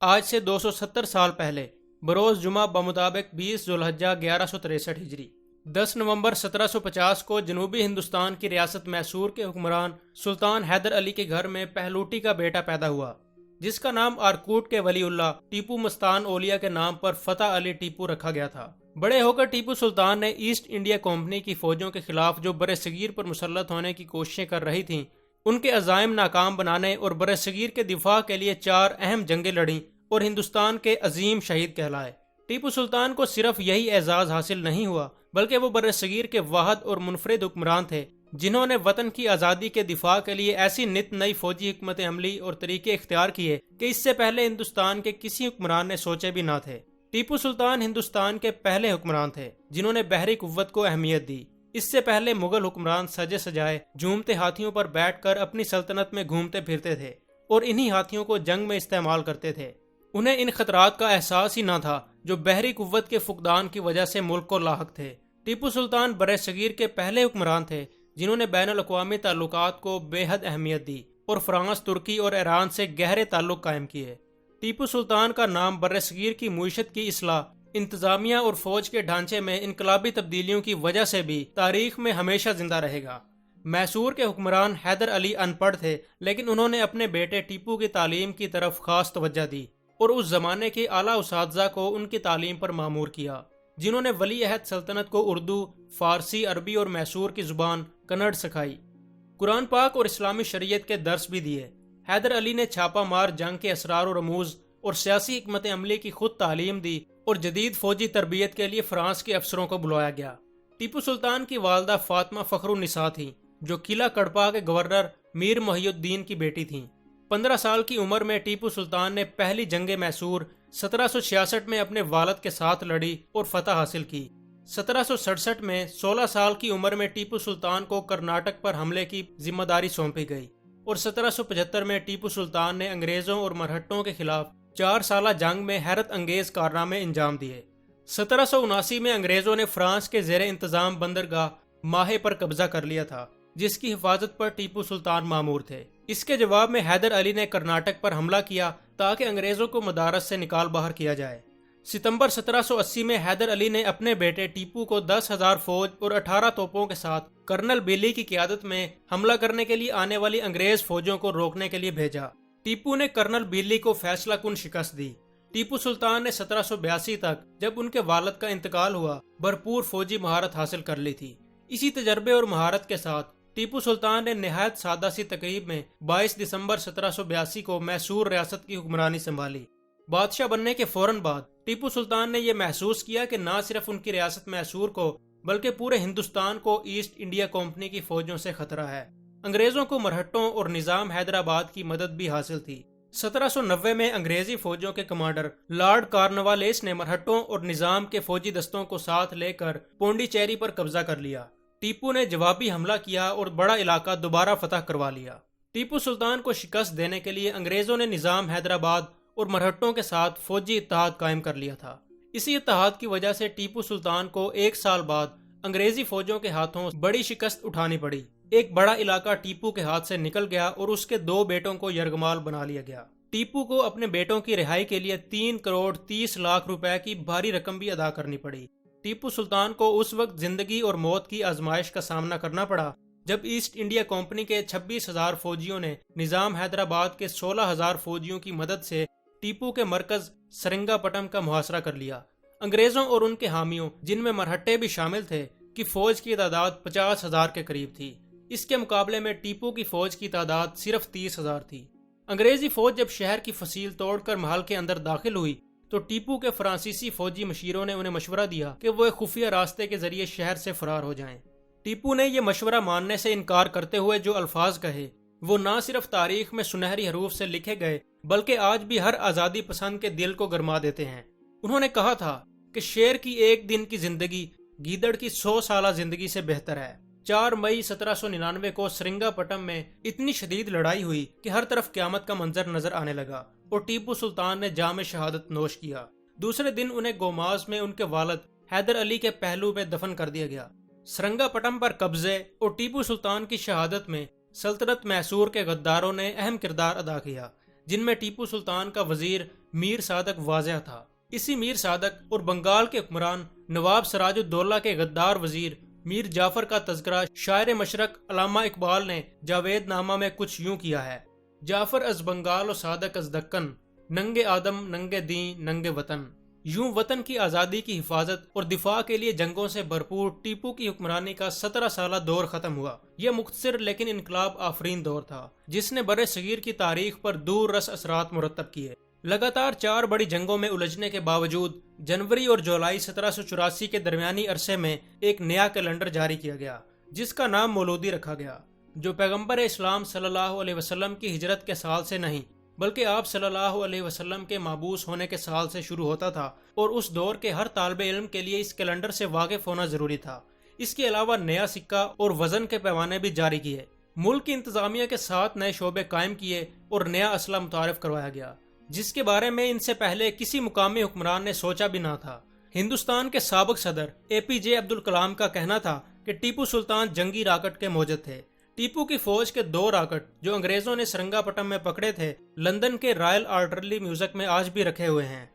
آج سے 270 سال پہلے بروز جمعہ بمطابق 20 ذوالحجہ 1163 ہجری 10 نومبر 1750 کو جنوبی ہندوستان کی ریاست میسور کے حکمران سلطان حیدر علی کے گھر میں پہلوٹی کا بیٹا پیدا ہوا، جس کا نام آرکوٹ کے ولی اللہ ٹیپو مستان اولیا کے نام پر فتح علی ٹیپو رکھا گیا تھا۔ بڑے ہو کر ٹیپو سلطان نے ایسٹ انڈیا کمپنی کی فوجوں کے خلاف جو برصغیر پر مسلط ہونے کی کوششیں کر رہی تھیں، ان کے عزائم ناکام بنانے اور برصغیر کے دفاع کے لیے 4 اہم جنگیں لڑیں اور ہندوستان کے عظیم شہید کہلائے۔ ٹیپو سلطان کو صرف یہی اعزاز حاصل نہیں ہوا، بلکہ وہ برصغیر کے واحد اور منفرد حکمران تھے جنہوں نے وطن کی آزادی کے دفاع کے لیے ایسی نت نئی فوجی حکمت عملی اور طریقے اختیار کیے کہ اس سے پہلے ہندوستان کے کسی حکمران نے سوچے بھی نہ تھے۔ ٹیپو سلطان ہندوستان کے پہلے حکمران تھے جنہوں نے بحری قوت کو اہمیت دی۔ اس سے پہلے مغل حکمران سجے سجائے جھومتے ہاتھیوں پر بیٹھ کر اپنی سلطنت میں گھومتے پھرتے تھے اور انہی ہاتھیوں کو جنگ میں استعمال کرتے تھے۔ انہیں ان خطرات کا احساس ہی نہ تھا جو بحری قوت کے فقدان کی وجہ سے ملک کو لاحق تھے۔ ٹیپو سلطان برصغیر کے پہلے حکمران تھے جنہوں نے بین الاقوامی تعلقات کو بے حد اہمیت دی اور فرانس، ترکی اور ایران سے گہرے تعلق قائم کیے۔ ٹیپو سلطان کا نام برصغیر کی معیشت کی اصلاح، انتظامیہ اور فوج کے ڈھانچے میں انقلابی تبدیلیوں کی وجہ سے بھی تاریخ میں ہمیشہ زندہ رہے گا۔ میسور کے حکمران حیدر علی ان پڑھ تھے، لیکن انہوں نے اپنے بیٹے ٹیپو کی تعلیم کی طرف خاص توجہ دی اور اس زمانے کے اعلیٰ اساتذہ کو ان کی تعلیم پر مامور کیا، جنہوں نے ولی عہد سلطنت کو اردو، فارسی، عربی اور میسور کی زبان کنڑ سکھائی۔ قرآن پاک اور اسلامی شریعت کے درس بھی دیے۔ حیدر علی نے چھاپا مار جنگ کے اسرار و رموز اور سیاسی حکمت عملی کی خود تعلیم دی اور جدید فوجی تربیت کے لیے فرانس کے افسروں کو بلایا گیا۔ ٹیپو سلطان کی والدہ فاطمہ فخر النساء تھیں، جو قلعہ کڑپا کے گورنر میر محی الدین کی بیٹی تھیں۔ 15 سال کی عمر میں ٹیپو سلطان نے پہلی جنگ میسور 1766 میں اپنے والد کے ساتھ لڑی اور فتح حاصل کی۔ 1767 میں 16 سال کی عمر میں ٹیپو سلطان کو کرناٹک پر حملے کی ذمہ داری سونپی گئی اور 1775 میں ٹیپو سلطان نے انگریزوں اور مرہٹوں کے خلاف 4 سالہ جنگ میں حیرت انگیز کارنامے انجام دیے۔ 1779 میں انگریزوں نے فرانس کے زیر انتظام بندرگاہ ماہے پر قبضہ کر لیا تھا، جس کی حفاظت پر ٹیپو سلطان مامور تھے۔ اس کے جواب میں حیدر علی نے کرناٹک پر حملہ کیا تاکہ انگریزوں کو مدارس سے نکال باہر کیا جائے۔ ستمبر 1780 میں حیدر علی نے اپنے بیٹے ٹیپو کو 10,000 فوج اور 18 توپوں کے ساتھ کرنل بیلی کی قیادت میں حملہ کرنے کے لیے آنے والی انگریز فوجوں کو روکنے کے لیے بھیجا۔ ٹیپو نے کرنل بیلی کو فیصلہ کن شکست دی۔ ٹیپو سلطان نے 1782 تک، جب ان کے والد کا انتقال ہوا، بھرپور فوجی مہارت حاصل کر لی تھی۔ اسی تجربے اور مہارت کے ساتھ ٹیپو سلطان نے نہایت سادہ سی تقریب میں 22 دسمبر 1782 کو میسور ریاست کی حکمرانی سنبھالی۔ بادشاہ بننے کے فوراً بعد ٹیپو سلطان نے یہ محسوس کیا کہ نہ صرف ان کی ریاست میسور کو بلکہ پورے ہندوستان کو ایسٹ انڈیا کمپنی کی فوجوں سے خطرہ ہے۔ انگریزوں کو مرہٹوں اور نظام حیدرآباد کی مدد بھی حاصل تھی۔ 1790 میں انگریزی فوجوں کے کمانڈر لارڈ کارنوالیس نے مرہٹوں اور نظام کے فوجی دستوں کو ساتھ لے کر پونڈی چیری پر قبضہ کر لیا۔ ٹیپو نے جوابی حملہ کیا اور بڑا علاقہ دوبارہ فتح کروا لیا۔ ٹیپو سلطان کو شکست دینے کے لیے انگریزوں نے نظام حیدرآباد اور مرہٹوں کے ساتھ فوجی اتحاد قائم کر لیا تھا۔ اسی اتحاد کی وجہ سے ٹیپو سلطان کو 1 سال بعد انگریزی فوجوں کے ہاتھوں بڑی شکست اٹھانی پڑی۔ ایک بڑا علاقہ ٹیپو کے ہاتھ سے نکل گیا اور اس کے 2 بیٹوں کو یرغمال بنا لیا گیا۔ ٹیپو کو اپنے بیٹوں کی رہائی کے لیے 3 کروڑ 30 لاکھ روپے کی بھاری رقم بھی ادا کرنی پڑی۔ ٹیپو سلطان کو اس وقت زندگی اور موت کی آزمائش کا سامنا کرنا پڑا جب ایسٹ انڈیا کمپنی کے 26,000 فوجیوں نے نظام حیدرآباد کے 16,000 فوجیوں کی مدد سے ٹیپو کے مرکز سرنگا پٹم کا محاصرہ کر لیا۔ انگریزوں اور ان کے حامیوں، جن میں مرہٹے بھی شامل تھے، کی فوج کی تعداد 50,000 کے قریب تھی۔ اس کے مقابلے میں ٹیپو کی فوج کی تعداد صرف 30,000 تھی۔ انگریزی فوج جب شہر کی فصیل توڑ کر محل کے اندر داخل ہوئی تو ٹیپو کے فرانسیسی فوجی مشیروں نے انہیں مشورہ دیا کہ وہ ایک خفیہ راستے کے ذریعے شہر سے فرار ہو جائیں۔ ٹیپو نے یہ مشورہ ماننے سے انکار کرتے ہوئے جو الفاظ کہے وہ نہ صرف تاریخ میں سنہری حروف سے لکھے گئے بلکہ آج بھی ہر آزادی پسند کے دل کو گرما دیتے ہیں۔ انہوں نے کہا تھا کہ شیر کی 1 دن کی زندگی گیدڑ کی 100 سالہ زندگی سے بہتر ہے۔ 4 مئی 1799 کو سرنگا پٹم میں اتنی شدید لڑائی ہوئی کہ ہر طرف قیامت کا منظر نظر آنے لگا اور ٹیپو سلطان نے جام شہادت نوش کیا۔ دوسرے دن انہیں گوماز میں ان کے والد حیدر علی کے پہلو میں دفن کر دیا گیا۔ سرنگا پٹم پر قبضے اور ٹیپو سلطان کی شہادت میں سلطنت میسور کے غداروں نے اہم کردار ادا کیا، جن میں ٹیپو سلطان کا وزیر میر صادق واضح تھا۔ اسی میر صادق اور بنگال کے حکمران نواب سراج الدولہ کے غدار وزیر میر جعفر کا تذکرہ شاعر مشرق علامہ اقبال نے جاوید نامہ میں کچھ یوں کیا ہے: جعفر از بنگال و صادق از دکن، ننگے آدم ننگے دین ننگے وطن۔ یوں وطن کی آزادی کی حفاظت اور دفاع کے لیے جنگوں سے بھرپور ٹیپو کی حکمرانی کا 17 سالہ دور ختم ہوا۔ یہ مختصر لیکن انقلاب آفرین دور تھا جس نے بر صغیر کی تاریخ پر دور رس اثرات مرتب کیے۔ لگاتار 4 بڑی جنگوں میں الجھنے کے باوجود جنوری اور جولائی 1784 کے درمیانی عرصے میں ایک نیا کیلنڈر جاری کیا گیا جس کا نام مولودی رکھا گیا، جو پیغمبر اسلام صلی اللہ علیہ وسلم کی ہجرت کے سال سے نہیں بلکہ آپ صلی اللہ علیہ وسلم کے مابعوث ہونے کے سال سے شروع ہوتا تھا، اور اس دور کے ہر طالب علم کے لیے اس کیلنڈر سے واقف ہونا ضروری تھا۔ اس کے علاوہ نیا سکہ اور وزن کے پیمانے بھی جاری کیے، ملک کی انتظامیہ کے 7 نئے شعبے قائم کیے اور نیا اسلحہ متعارف کروایا گیا جس کے بارے میں ان سے پہلے کسی مقامی حکمران نے سوچا بھی نہ تھا۔ ہندوستان کے سابق صدر APJ عبد الکلام کا کہنا تھا کہ ٹیپو سلطان جنگی راکٹ کے موجد تھے۔ ٹیپو کی فوج کے 2 راکٹ جو انگریزوں نے سرنگا پٹم میں پکڑے تھے، لندن کے رائل آرٹلری میوزیم میں آج بھی رکھے ہوئے ہیں۔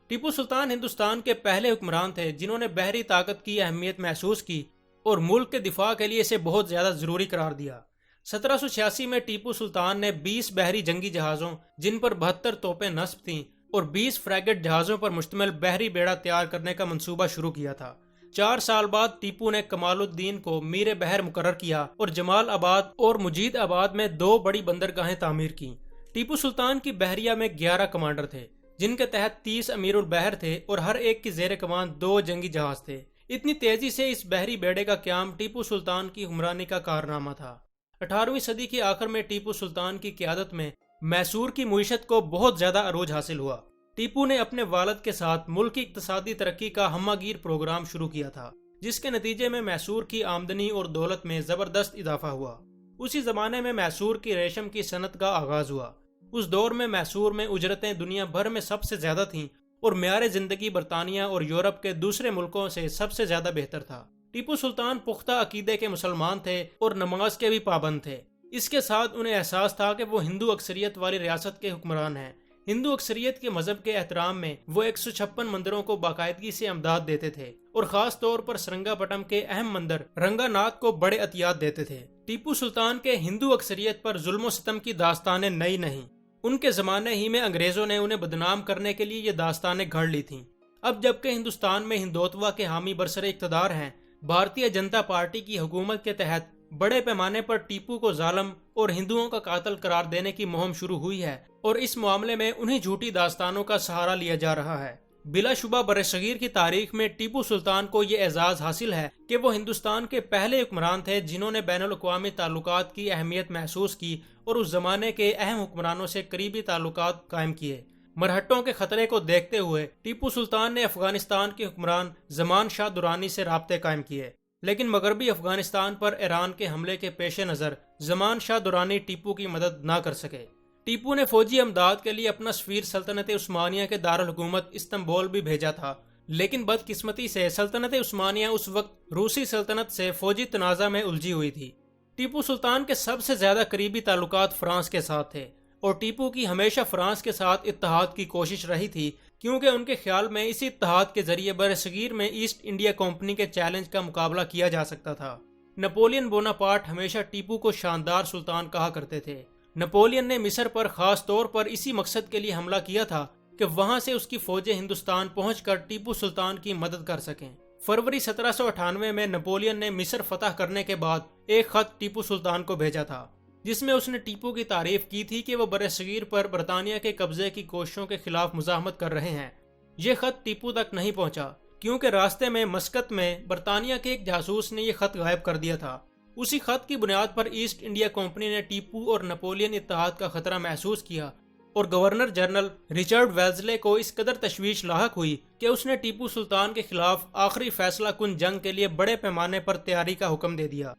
ٹیپو سلطان ہندوستان کے پہلے حکمران تھے جنہوں نے بحری طاقت کی اہمیت محسوس کی اور ملک کے دفاع کے لیے اسے بہت زیادہ ضروری قرار دیا۔ 1786 میں ٹیپو سلطان نے 20 بحری جنگی جہازوں جن پر 72 توپیں نصب تھیں اور 20 فریگیٹ جہازوں پر مشتمل بحری بیڑا تیار کرنے کا منصوبہ شروع کیا تھا۔ 4 سال بعد ٹیپو نے کمال الدین کو میر بحر مقرر کیا اور جمال آباد اور مجید آباد میں 2 بڑی بندرگاہیں تعمیر کی۔ ٹیپو سلطان کی بحریہ میں 11 کمانڈر تھے جن کے تحت 30 امیر البحر تھے اور ہر ایک کی زیر کمان 2 جنگی جہاز تھے۔ اتنی تیزی سے اس بحری بیڑے کا قیام ٹیپو سلطان کی حکمرانی کا کارنامہ تھا۔ 18ویں صدی کے آخر میں ٹیپو سلطان کی قیادت میں میسور کی معیشت کو بہت زیادہ عروج حاصل ہوا۔ ٹیپو نے اپنے والد کے ساتھ ملک کی اقتصادی ترقی کا ہمہ گیر پروگرام شروع کیا تھا جس کے نتیجے میں میسور کی آمدنی اور دولت میں زبردست اضافہ ہوا۔ اسی زمانے میں میسور کی ریشم کی صنعت کا آغاز ہوا۔ اس دور میں میسور میں اجرتیں دنیا بھر میں سب سے زیادہ تھیں اور معیار زندگی برطانیہ اور یورپ کے دوسرے ملکوں سے سب سے زیادہ بہتر تھا۔ ٹیپو سلطان پختہ عقیدے کے مسلمان تھے اور نماز کے بھی پابند تھے۔ اس کے ساتھ انہیں احساس تھا کہ وہ ہندو اکثریت والی ریاست کے حکمران ہیں۔ ہندو اکثریت کے مذہب کے احترام میں وہ 156 مندروں کو باقاعدگی سے امداد دیتے تھے اور خاص طور پر سرنگا پٹم کے اہم مندر رنگا ناتھ کو بڑے عطیات دیتے تھے۔ ٹیپو سلطان کے ہندو اکثریت پر ظلم و ستم کی داستانیں نئی نہیں، ان کے زمانے ہی میں انگریزوں نے انہیں بدنام کرنے کے لیے یہ داستانیں گھڑ لی تھیں۔ اب جبکہ ہندوستان میں ہندوتوا کے حامی برسر اقتدار ہیں، بھارتیہ جنتا پارٹی کی حکومت کے تحت بڑے پیمانے پر ٹیپو کو ظالم اور ہندوؤں کا قاتل قرار دینے کی مہم شروع ہوئی ہے اور اس معاملے میں انہی جھوٹی داستانوں کا سہارا لیا جا رہا ہے۔ بلا شبہ برصغیر کی تاریخ میں ٹیپو سلطان کو یہ اعزاز حاصل ہے کہ وہ ہندوستان کے پہلے حکمران تھے جنہوں نے بین الاقوامی تعلقات کی اہمیت محسوس کی اور اس زمانے کے اہم حکمرانوں سے قریبی تعلقات قائم کیے۔ مرہٹوں کے خطرے کو دیکھتے ہوئے ٹیپو سلطان نے افغانستان کے حکمران زمان شاہ درانی سے رابطے قائم کیے، لیکن مغربی افغانستان پر ایران کے حملے کے پیش نظر زمان شاہ درانی ٹیپو کی مدد نہ کر سکے۔ ٹیپو نے فوجی امداد کے لیے اپنا سفیر سلطنت عثمانیہ کے دارالحکومت استنبول بھی بھیجا تھا، لیکن بدقسمتی سے سلطنت عثمانیہ اس وقت روسی سلطنت سے فوجی تنازع میں الجھی ہوئی تھی۔ ٹیپو سلطان کے سب سے زیادہ قریبی تعلقات فرانس کے ساتھ تھے اور ٹیپو کی ہمیشہ فرانس کے ساتھ اتحاد کی کوشش رہی تھی، کیونکہ ان کے خیال میں اسی اتحاد کے ذریعے برصغیر میں ایسٹ انڈیا کمپنی کے چیلنج کا مقابلہ کیا جا سکتا تھا۔ نپولین بوناپارٹ ہمیشہ ٹیپو کو شاندار سلطان کہا کرتے تھے۔ نپولین نے مصر پر خاص طور پر اسی مقصد کے لیے حملہ کیا تھا کہ وہاں سے اس کی فوجیں ہندوستان پہنچ کر ٹیپو سلطان کی مدد کر سکیں۔ فروری 1798 میں نپولین نے مصر فتح کرنے کے بعد ایک خط ٹیپو سلطان کو بھیجا تھا جس میں اس نے ٹیپو کی تعریف کی تھی کہ وہ برصغیر پر برطانیہ کے قبضے کی کوششوں کے خلاف مزاحمت کر رہے ہیں۔ یہ خط ٹیپو تک نہیں پہنچا کیونکہ راستے میں مسقط میں برطانیہ کے ایک جاسوس نے یہ خط غائب کر دیا تھا۔ اسی خط کی بنیاد پر ایسٹ انڈیا کمپنی نے ٹیپو اور نپولین اتحاد کا خطرہ محسوس کیا اور گورنر جنرل رچرڈ ویلزلے کو اس قدر تشویش لاحق ہوئی کہ اس نے ٹیپو سلطان کے خلاف آخری فیصلہ کن جنگ کے لیے بڑے پیمانے پر تیاری کا حکم دے دیا۔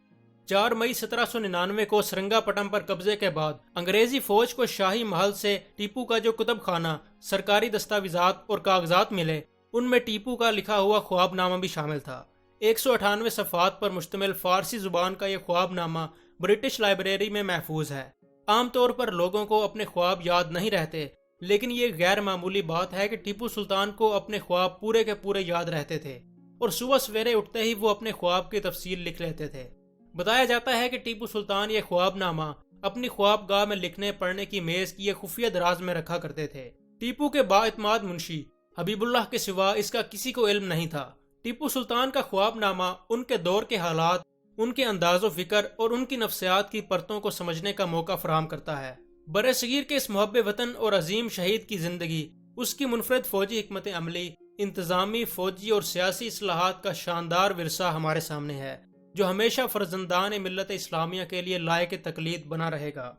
4 مئی 1799 کو سرنگا پٹم پر قبضے کے بعد انگریزی فوج کو شاہی محل سے ٹیپو کا جو کتب خانہ، سرکاری دستاویزات اور کاغذات ملے، ان میں ٹیپو کا لکھا ہوا خواب نامہ بھی شامل تھا۔ 198 صفحات پر مشتمل فارسی زبان کا یہ خواب نامہ برٹش لائبریری میں محفوظ ہے۔ عام طور پر لوگوں کو اپنے خواب یاد نہیں رہتے، لیکن یہ غیر معمولی بات ہے کہ ٹیپو سلطان کو اپنے خواب پورے کے پورے یاد رہتے تھے اور صبح سویرے اٹھتے ہی وہ اپنے خواب کی تفصیل لکھ لیتے تھے۔ بتایا جاتا ہے کہ ٹیپو سلطان یہ خواب نامہ اپنی خواب گاہ میں لکھنے پڑھنے کی میز کی ایک خفیہ دراز میں رکھا کرتے تھے۔ ٹیپو کے بااعتماد منشی حبیب اللہ کے سوا اس کا کسی کو علم نہیں تھا۔ ٹیپو سلطان کا خواب نامہ ان کے دور کے حالات، ان کے انداز و فکر اور ان کی نفسیات کی پرتوں کو سمجھنے کا موقع فراہم کرتا ہے۔ برصغیر کے اس محب وطن اور عظیم شہید کی زندگی، اس کی منفرد فوجی حکمت عملی، انتظامی، فوجی اور سیاسی اصلاحات کا شاندار ورثہ ہمارے سامنے ہے، جو ہمیشہ فرزندان ملت اسلامیہ کے لیے لائق تقلید بنا رہے گا۔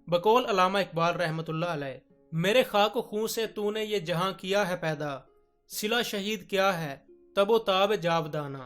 بقول علامہ اقبال رحمۃ اللہ علیہ، میرے خاک و خون سے تو نے یہ جہاں کیا ہے پیدا، صلہ شہید کیا ہے تب و تاب جاودانہ۔